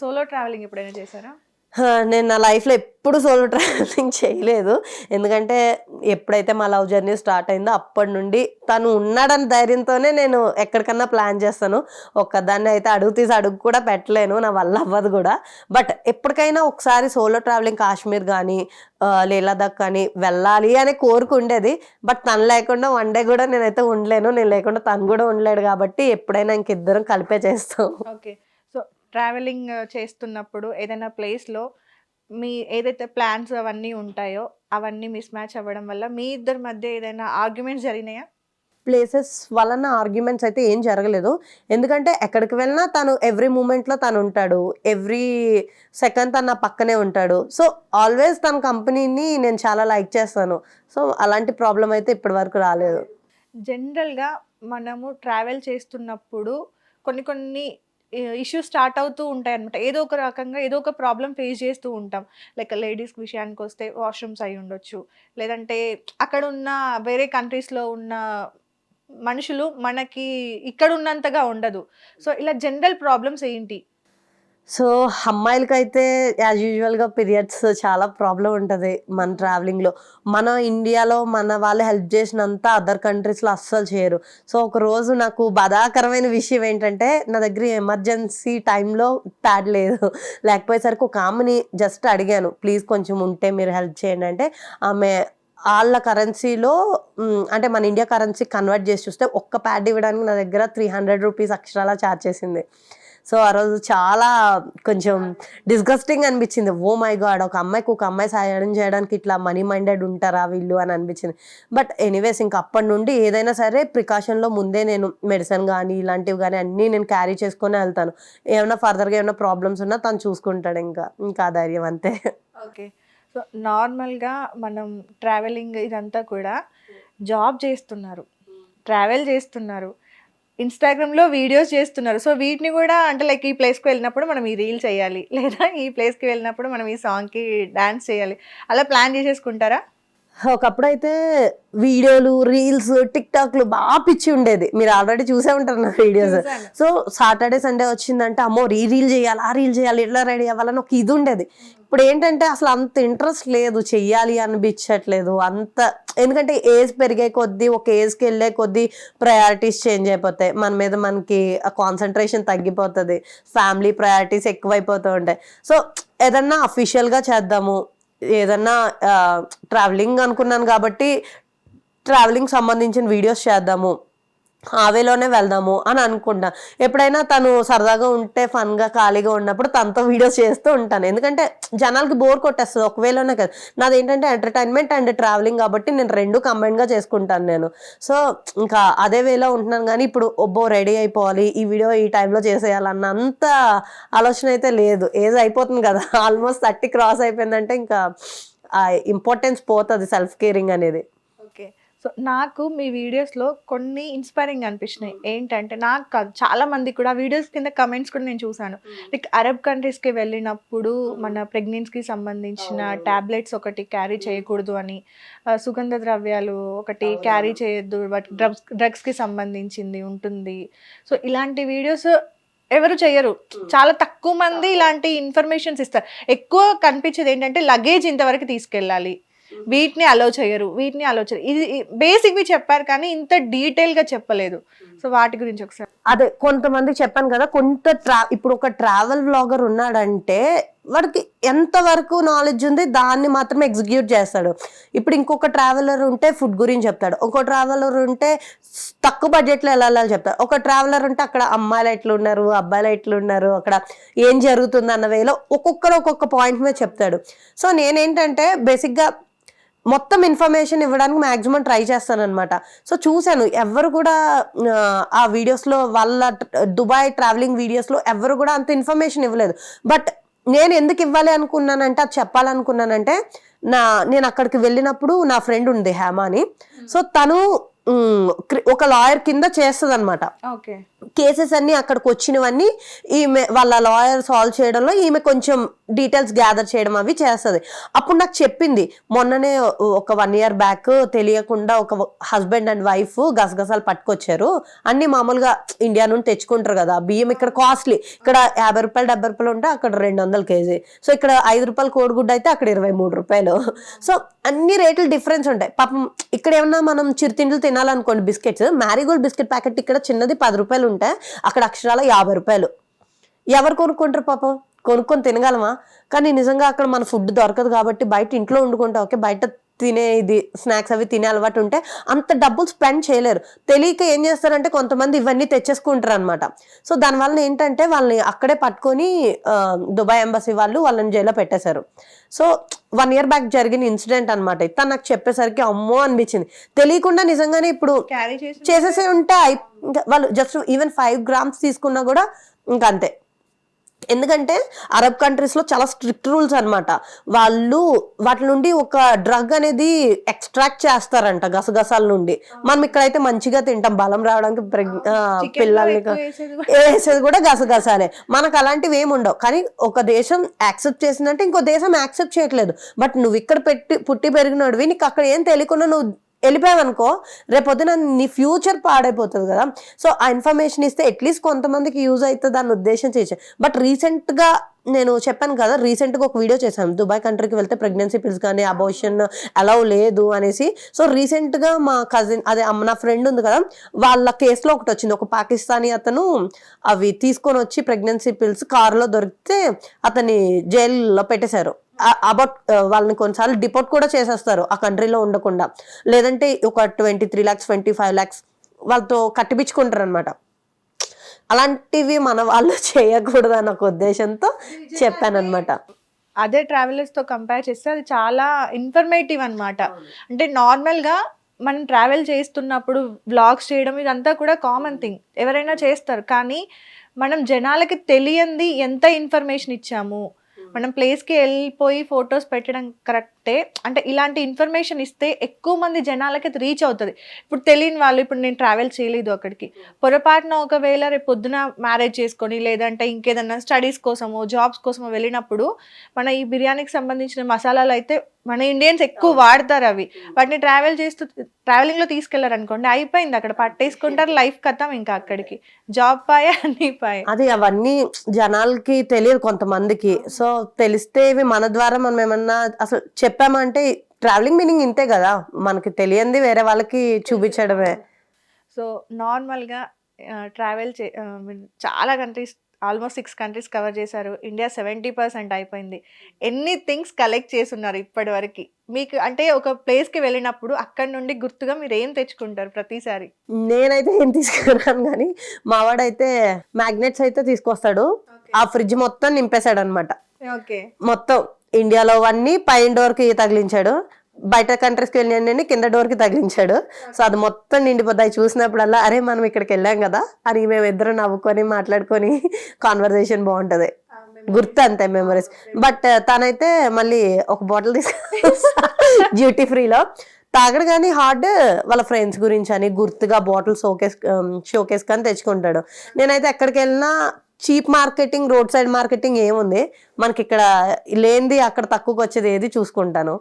Solo travelling ఎప్పుడైనా చేశారా? నేను నా లైఫ్లో ఎప్పుడు సోలో ట్రావెలింగ్ చేయలేదు. ఎందుకంటే ఎప్పుడైతే మా లవ్ జర్నీ స్టార్ట్ అయిందో అప్పటి నుండి తను ఉన్నాడని ధైర్యంతోనే నేను ఎక్కడికన్నా ప్లాన్ చేస్తాను. ఒక్కదాన్ని అయితే అడుగు కూడా పెట్టలేను, నా వల్ల అవ్వదు కూడా. బట్ ఎప్పటికైనా ఒకసారి సోలో ట్రావెలింగ్ కాశ్మీర్ కానీ లేహ్ లదాఖ్ కానీ వెళ్ళాలి అనే కోరిక ఉండేది. బట్ తను లేకుండా వన్ డే కూడా నేనైతే ఉండలేను, నేను లేకుండా తను కూడా ఉండలేడు. కాబట్టి ఎప్పుడైనా ఇంకిద్దరం కలిపే చేస్తాం. ఓకే. సో ట్రావెలింగ్ చేస్తున్నప్పుడు ఏదైనా ప్లేస్లో మీ ఏదైతే ప్లాన్స్ అవన్నీ ఉంటాయో అవన్నీ మిస్ మ్యాచ్ అవ్వడం వల్ల మీ ఇద్దరి మధ్య ఏదైనా ఆర్గ్యుమెంట్స్ జరిగినాయా? ప్లేసెస్ వలన ఆర్గ్యుమెంట్స్ అయితే ఏం జరగలేదు. ఎందుకంటే ఎక్కడికి వెళ్ళినా తను ఎవ్రీ మూమెంట్లో తను ఉంటాడు, ఎవ్రీ సెకండ్ తను నా పక్కనే ఉంటాడు. సో ఆల్వేస్ తన కంపెనీని నేను చాలా లైక్ చేస్తాను. సో అలాంటి ప్రాబ్లం అయితే ఇప్పటి వరకు రాలేదు. జనరల్గా మనము ట్రావెల్ చేస్తున్నప్పుడు కొన్ని ఇష్యూస్ స్టార్ట్ అవుతూ ఉంటాయి అనమాట. ఏదో ఒక రకంగా ఏదో ఒక ప్రాబ్లం ఫేస్ చేస్తూ ఉంటాం. లైక్ లేడీస్ విషయానికి వస్తే వాష్రూమ్స్ అయి ఉండొచ్చు, లేదంటే అక్కడ ఉన్న వేరే కంట్రీస్లో ఉన్న మనుషులు మనకి ఇక్కడ ఉన్నంతగా ఉండదు. సో ఇలా జనరల్ ప్రాబ్లమ్స్ ఏంటి? సో అమ్మాయిలకైతే యాజ్ యూజువల్గా పీరియడ్స్ చాలా ప్రాబ్లం ఉంటుంది మన ట్రావెలింగ్లో. మన ఇండియాలో మన వాళ్ళు హెల్ప్ చేసినంత అదర్ కంట్రీస్లో అస్సలు చేయరు. సో ఒకరోజు నాకు బాధాకరమైన విషయం ఏంటంటే, నా దగ్గర ఎమర్జెన్సీ టైంలో ప్యాడ్ లేదు. లేకపోయేసరికి ఒక ఆమెని జస్ట్ అడిగాను, ప్లీజ్ కొంచెం ఉంటే మీరు హెల్ప్ చేయండి అంటే, ఆమె వాళ్ళ కరెన్సీలో అంటే మన ఇండియా కరెన్సీ కన్వర్ట్ చేసి చూస్తే ఒక్క ప్యాడ్ ఇవ్వడానికి నా దగ్గర 300 రూపీస్ ఎక్స్ట్రాలా ఛార్జ్ చేసింది. సో ఆ రోజు చాలా కొంచెం డిస్గస్టింగ్ అనిపించింది. ఓ మై గాడ్, ఒక అమ్మాయి సాయం చేయడానికి ఇట్లా మనీ మైండెడ్ ఉంటారా వీళ్ళు అని అనిపించింది. బట్ ఎనీవేస్ ఇంకా అప్పటి నుండి ఏదైనా సరే ప్రికాషన్లో ముందే నేను మెడిసిన్ కానీ ఇలాంటివి కానీ అన్నీ నేను క్యారీ చేసుకొని వెళ్తాను. ఏమైనా ఫర్దర్గా ఏమైనా ప్రాబ్లమ్స్ ఉన్నా తను చూసుకుంటాడు. ఇంకా ఆ ధైర్యం అంతే. ఓకే. సో నార్మల్గా మనం ట్రావెలింగ్ ఇదంతా కూడా జాబ్ చేస్తున్నారు, ట్రావెల్ చేస్తున్నారు, ఇన్స్టాగ్రామ్లో వీడియోస్ చేస్తున్నారు. సో వీటిని కూడా అంటే లైక్ ఈ ప్లేస్కి వెళ్ళినప్పుడు మనం ఈ రీల్ చేయాలి, లేదా ఈ ప్లేస్కి వెళ్ళినప్పుడు మనం ఈ సాంగ్కి డాన్స్ చేయాలి, అలా ప్లాన్ చేసేసుకుంటారా? ఒకప్పుడైతే వీడియోలు, రీల్స్, టిక్ టాక్లు బాగా పిచ్చి ఉండేది. మీరు ఆల్రెడీ చూసే ఉంటారు నా వీడియోస్. సో సాటర్డే సండే వచ్చిందంటే అమ్మో ఈ రీల్ చేయాలి, ఆ రీల్ చేయాలి, ఇట్లా రెడీ అవ్వాలని ఒక ఇది ఉండేది. ఇప్పుడు ఏంటంటే అసలు అంత ఇంట్రెస్ట్ లేదు, చెయ్యాలి అనిపించట్లేదు అంత. ఎందుకంటే ఏజ్ పెరిగే కొద్దీ, ఒక ఏజ్కి వెళ్ళే కొద్దీ ప్రయారిటీస్ చేంజ్ అయిపోతాయి. మన మీద మనకి కాన్సన్ట్రేషన్ తగ్గిపోతుంది, ఫ్యామిలీ ప్రయారిటీస్ ఎక్కువైపోతూ ఉంటాయి. సో ఏదన్నా అఫీషియల్గా చేద్దాము, ఏదన్నా ట్రావెలింగ్ అనుకున్నాను కాబట్టి ట్రావెలింగ్ సంబంధించిన వీడియోస్ చేద్దాము, ఆ వేలోనే వెళ్దాము అని అనుకుంటా. ఎప్పుడైనా తను సరదాగా ఉంటే, ఫన్గా ఖాళీగా ఉన్నప్పుడు తనతో వీడియోస్ చేస్తూ ఉంటాను. ఎందుకంటే జనాలకి బోర్ కొట్టేస్తుంది ఒక వేలోనే కదా. నాది ఏంటంటే ఎంటర్టైన్మెంట్ అండ్ ట్రావెలింగ్ కాబట్టి నేను రెండు కంబైన్గా చేసుకుంటాను నేను. సో ఇంకా అదే వేలో ఉంటున్నాను. కానీ ఇప్పుడు రెడీ అయిపోవాలి, ఈ వీడియో ఈ టైంలో చేసేయాలన్న అంత ఆలోచన అయితే లేదు. ఏజ్ అయిపోతుంది కదా, ఆల్మోస్ట్ 30 క్రాస్ అయిపోయిందంటే ఇంకా ఇంపార్టెన్స్ పోతుంది సెల్ఫ్ కేరింగ్ అనేది. ఓకే. సో నాకు మీ వీడియోస్లో కొన్ని ఇన్స్పైరింగ్ అనిపించినాయి. ఏంటంటే నాకు కాదు, చాలా మంది కూడా వీడియోస్ కింద కమెంట్స్ కూడా నేను చూసాను. లైక్ అరబ్ కంట్రీస్కి వెళ్ళినప్పుడు మన ప్రెగ్నెన్సీకి సంబంధించిన ట్యాబ్లెట్స్ ఒకటి క్యారీ చేయకూడదు అని, సుగంధ ద్రవ్యాలు ఒకటి క్యారీ చేయొద్దు, బట్ డ్రగ్స్కి సంబంధించింది ఉంటుంది. సో ఇలాంటి వీడియోస్ ఎవరు చేయరు, చాలా తక్కువ మంది ఇలాంటి ఇన్ఫర్మేషన్స్ ఇస్తారు. ఎక్కువ కనిపించేది ఏంటంటే లగేజ్ ఇంతవరకు తీసుకెళ్ళాలి, వీటిని అలో చేయరు. ఇది బేసిక్వి చెప్పారు కానీ ఇంత డీటెయిల్గా చెప్పలేదు. సో వాటి గురించి ఒకసారి. అదే కొంతమంది చెప్పాను కదా, ఇప్పుడు ఒక ట్రావెల్ వ్లాగర్ ఉన్నాడంటే వాడికి ఎంతవరకు నాలెడ్జ్ ఉంది దాన్ని మాత్రమే ఎగ్జిక్యూట్ చేస్తాడు. ఇప్పుడు ఇంకొక ట్రావెలర్ ఉంటే ఫుడ్ గురించి చెప్తాడు, ఒక ట్రావెలర్ ఉంటే తక్కువ బడ్జెట్లో వెళ్ళాలని చెప్తాడు, ఒక ట్రావెలర్ ఉంటే అక్కడ అమ్మాయిలు ఎట్లున్నారు, అబ్బాయిలు ఎట్లున్నారు, అక్కడ ఏం జరుగుతుంది అన్న వేలో ఒక్కొక్కరు ఒక్కొక్క పాయింట్ మీద చెప్తాడు. సో నేనేంటంటే బేసిక్గా మొత్తం ఇన్ఫర్మేషన్ ఇవ్వడానికి మ్యాక్సిమం ట్రై చేస్తాను అనమాట. సో చూశాను ఎవరు కూడా ఆ వీడియోస్లో, వాళ్ళ దుబాయ్ ట్రావెలింగ్ వీడియోస్లో ఎవరు కూడా అంత ఇన్ఫర్మేషన్ ఇవ్వలేదు. బట్ నేను ఎందుకు ఇవ్వాలి అనుకున్నానంటే, అది చెప్పాలనుకున్నానంటే, నేను అక్కడికి వెళ్ళినప్పుడు నా ఫ్రెండ్ ఉంది హేమ అని. సో తను ఒక లాయర్ కింద చేస్తుంది అనమాట. ఓకే. కేసెస్ అన్ని అక్కడికి వచ్చినవన్నీ ఈమె వాళ్ళ లాయర్ సాల్వ్ చేయడంలో ఈమె కొంచెం డీటెయిల్స్ గ్యాదర్ చేయడం అవి చేస్తుంది. అప్పుడు నాకు చెప్పింది మొన్ననే ఒక 1 year బ్యాక్ తెలియకుండా ఒక హస్బెండ్ అండ్ వైఫ్ గసగసాలు పట్టుకొచ్చారు. అన్ని మామూలుగా ఇండియా నుండి తెచ్చుకుంటారు కదా, బియ్యం ఇక్కడ కాస్ట్లీ, ఇక్కడ 50 రూపాయలు 70 రూపాయలు ఉంటే అక్కడ 200 kg. సో ఇక్కడ 5 రూపాయలు కోడిగుడ్డు అయితే అక్కడ 23 రూపాయలు. సో అన్ని రేట్లు డిఫరెన్స్ ఉంటాయి. పాపం ఇక్కడ ఏమన్నా మనం చిరుతిండ్లు తినాలనుకోండి, బిస్కెట్స్, మ్యారీగోల్డ్ బిస్కెట్ ప్యాకెట్ ఇక్కడ చిన్నది 10 రూపాయలు ఉంటే అక్కడ అక్షరాల 50 రూపాయలు. ఎవరు కొనుక్కుంటారు పాపం? కొనుక్కొని తినగలమా? కానీ నిజంగా అక్కడ మన ఫుడ్ దొరకదు కాబట్టి బయట ఇంట్లో వండుకుంటా, ఓకే, బయట తినే ఇది స్నాక్స్ అవి తినే అలవాటు ఉంటే అంత డబ్బులు స్పెండ్ చేయలేరు. తెలియక ఏం చేస్తారంటే కొంతమంది ఇవన్నీ తెచ్చేసుకుంటారు అనమాట. సో దానివల్ల ఏంటంటే వాళ్ళని అక్కడే పట్టుకొని దుబాయ్ ఎంబసీ వాళ్ళు వాళ్ళని జైల్లో పెట్టేశారు. సో 1 year బ్యాక్ జరిగిన ఇన్సిడెంట్ అనమాట. తను నాకు చెప్పేసరికి అమ్మో అనిపించింది. తెలియకుండా నిజంగానే ఇప్పుడు చేసేసే ఉంటే ఇంకా వాళ్ళు జస్ట్ ఈవెన్ 5 grams తీసుకున్నా కూడా ఇంకా అంతే. ఎందుకంటే అరబ్ కంట్రీస్ లో చాలా స్ట్రిక్ట్ రూల్స్ అనమాట. వాళ్ళు వాటి నుండి ఒక డ్రగ్ అనేది ఎక్స్ట్రాక్ట్ చేస్తారంట గసగసాల నుండి. మనం ఇక్కడైతే మంచిగా తింటాం బలం రావడానికి, పిల్లల్ని వేసేది కూడా గసగసాలే. మనకు అలాంటివి ఏమి ఉండవు. కానీ ఒక దేశం యాక్సెప్ట్ చేసిందంటే ఇంకో దేశం యాక్సెప్ట్ చేయట్లేదు. బట్ నువ్వు ఇక్కడ పుట్టి పెరిగినోడివి, నీకు అక్కడ ఏం తెలియకుండా నువ్వు వెళ్ళిపోయావనుకో రేపొద్దున నీ ఫ్యూచర్ పాడైపోతుంది కదా. సో ఆ ఇన్ఫర్మేషన్ ఇస్తే అట్లీస్ట్ కొంతమందికి యూజ్ అవుతుంది దాని ఉద్దేశం చేసాను. బట్ రీసెంట్ గా నేను చెప్పాను కదా, రీసెంట్ గా ఒక వీడియో చేశాను, దుబాయ్ కంట్రీకి వెళ్తే ప్రెగ్నెన్సీ పిల్స్ కానీ అబార్షన్ అలౌ లేదు అనేసి. సో రీసెంట్ గా మా కజిన్ అదే నా ఫ్రెండ్ ఉంది కదా, వాళ్ళ కేసులో ఒకటి వచ్చింది. ఒక పాకిస్తానీ అతను అవి తీసుకొని వచ్చి ప్రెగ్నెన్సీ పిల్స్ కారులో దొరికితే అతన్ని జైల్లో పెట్టేశారు. అబౌట్ వాళ్ళని కొన్నిసార్లు డిపోర్ట్ కూడా చేసేస్తారు ఆ కంట్రీలో ఉండకుండా. లేదంటే ఒక 23 lakhs 25 lakhs వాళ్ళతో కట్టిపించుకుంటారు అనమాట. అలాంటివి మన వాళ్ళు చేయకూడదు అన్న ఒక ఉద్దేశంతో చెప్పానమాట. అదే ట్రావెలర్స్ తో కంపేర్ చేస్తే అది చాలా ఇన్ఫర్మేటివ్ అన్నమాట. అంటే నార్మల్ గా మనం ట్రావెల్ చేస్తున్నప్పుడు వ్లాగ్స్ చేయడం ఇదంతా కూడా కామన్ థింగ్, ఎవరైనా చేస్తారు. కానీ మనం జనాలకి తెలియంది ఎంత ఇన్ఫర్మేషన్ ఇచ్చాము. మనం ప్లేస్కి వెళ్ళిపోయి ఫొటోస్ పెట్టడం కరెక్టే, అంటే ఇలాంటి ఇన్ఫర్మేషన్ ఇస్తే ఎక్కువ మంది జనాలకి రీచ్ అవుతుంది. ఇప్పుడు తెలియని వాళ్ళు, ఇప్పుడు నేను ట్రావెల్ చేయలేదు అక్కడికి, పొరపాటున ఒకవేళ రేపు పొద్దున మ్యారేజ్ చేసుకొని లేదంటే ఇంకేదన్నా స్టడీస్ కోసమో జాబ్స్ కోసమో వెళ్ళినప్పుడు మన ఈ బిర్యానీకి సంబంధించిన మసాలాలు అయితే మన ఇండియన్స్ ఎక్కువ వాడతారు. అవి వాటిని ట్రావెలింగ్ లో తీసుకెళ్లారు అనుకోండి, అయిపోయింది, అక్కడ పట్టేసుకుంటారు, లైఫ్ కథం. ఇంకా అక్కడికి జాబ్ పాయే, అన్ని పాయే. అది అవన్నీ జనాలకి తెలియదు కొంతమందికి. సో తెలిస్తే ఇవి మన ద్వారా మనం ఏమన్నా అసలు చెప్పామంటే ట్రావెలింగ్ మీనింగ్ ఇంతే కదా, మనకి తెలియంది వేరే వాళ్ళకి చూపించడమే. సో నార్మల్గా ట్రావెల్ చాలా కంట్రీస్, ఆల్మోస్ట్ 6 countries కవర్ చేశారు. ఇండియా 70% అయిపోయింది. ఎన్ని థింగ్స్ కలెక్ట్ చేస్తున్నారు ఇప్పటి వరకు? మీకు అంటే ఒక ప్లేస్కి వెళ్ళినప్పుడు అక్కడ నుండి గుర్తుగా మీరు ఏం తెచ్చుకుంటారు ప్రతిసారి? నేనైతే ఏం తీసుకున్నాను కానీ మావాడైతే మ్యాగ్నెట్స్ అయితే తీసుకొస్తాడు. ఆ ఫ్రిడ్జ్ మొత్తం నింపేశాడు అనమాట. ఓకే. మొత్తం ఇండియాలో అన్ని పైన డోర్కి తగిలించాడు, బయట కంట్రీస్కి వెళ్ళి కింద డోర్కి తగిలించాడు. సో అది మొత్తం నిండిపోతాయి. చూసినప్పుడల్లా అరే మనం ఇక్కడికి వెళ్ళాం కదా అని మేము ఇద్దరు నవ్వుకొని మాట్లాడుకొని కాన్వర్సేషన్ బాగుంటది, గుర్తు అంతే మెమరీస్. బట్ తనైతే మళ్ళీ ఒక బాటిల్ తీసుకు డ్యూటీ ఫ్రీలో తాగడు కానీ హార్డ్ వాళ్ళ ఫ్రెండ్స్ గురించి అని గుర్తుగా బాటిల్ షోకేస్ కానీ తెచ్చుకుంటాడు. నేనైతే ఎక్కడికి వెళ్ళినా cheap marketing, road side marketing ఏముంది మనకి ఇక్కడ లేనిది అక్కడ తక్కువకి వచ్చేది ఏది చూసుకుంటాను.